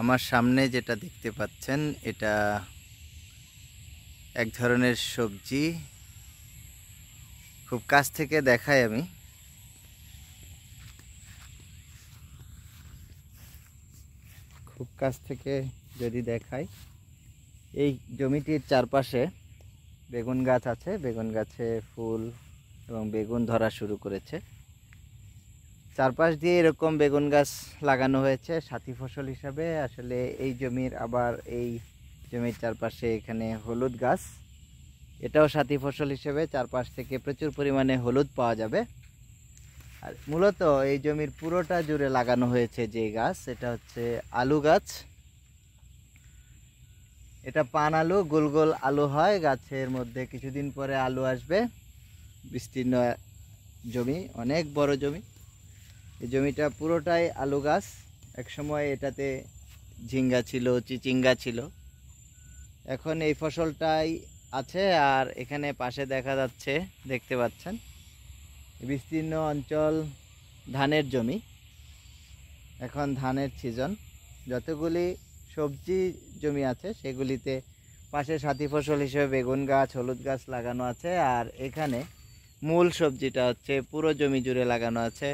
আমার সামনে যেটা দেখতে পাচ্ছেন এটা এক ধরনের সবজি। খুব কাছ থেকে দেখাই আমি। খুব কাছ থেকে যদি দেখাই, এই জমিটির চারপাশে বেগুন গাছ আছে। বেগুন গাছে ফুল এবং বেগুন ধরা শুরু করেছে। চারপাশ দিয়ে এরকম বেগুন গাছ লাগানো হয়েছে সাথী ফসল হিসাবে। আসলে এই জমির আবার এই জমির চারপাশে এখানে হলুদ গাছ, এটাও সাথী ফসল হিসেবে চারপাশ থেকে প্রচুর পরিমাণে হলুদ পাওয়া যাবে। আর মূলত এই জমির পুরোটা জুড়ে লাগানো হয়েছে যে গাছ, এটা হচ্ছে আলু গাছ। এটা পান আলু, গোল গোল আলু হয় গাছের মধ্যে। কিছুদিন পরে আলু আসবে। বিস্তীর্ণ জমি, অনেক বড় জমি। এই জমিটা পুরোটাই আলু গাছ। একসময় এটাতে ঝিঙ্গা ছিল, চিচিঙ্গা ছিল। এখন এই ফসলটাই আছে। আর এখানে পাশে দেখা যাচ্ছে, দেখতে পাচ্ছেন, বিস্তীর্ণ অঞ্চল ধানের জমি। এখন ধানের সিজন। যতগুলি সবজি জমি আছে সেগুলিতে পাশে সাথী ফসল হিসেবে বেগুন গাছ, হলুদ গাছ লাগানো আছে। আর এখানে মূল সবজিটা হচ্ছে পুরো জমি জুড়ে লাগানো আছে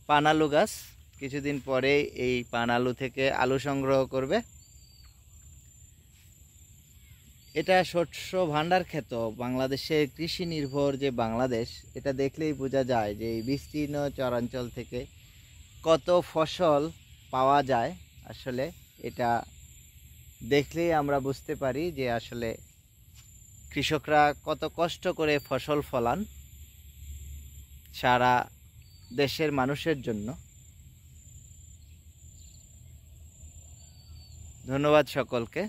পান আলু গাছ। কিছুদিন পরে এই পান আলু থেকে আলু সংগ্রহ করবে। এটা শস্য ভাণ্ডার ক্ষেত। বাংলাদেশের কৃষি নির্ভর যে বাংলাদেশ, এটা দেখলেই বোঝা যায় যে এই বিস্তীর্ণ চরাঞ্চল থেকে কত ফসল পাওয়া যায়। আসলে এটা দেখলেই আমরা বুঝতে পারি যে আসলে কৃষকরা কত কষ্ট করে ফসল ফলান সারা দেশের মানুষের জন্য। ধন্যবাদ সকলকে।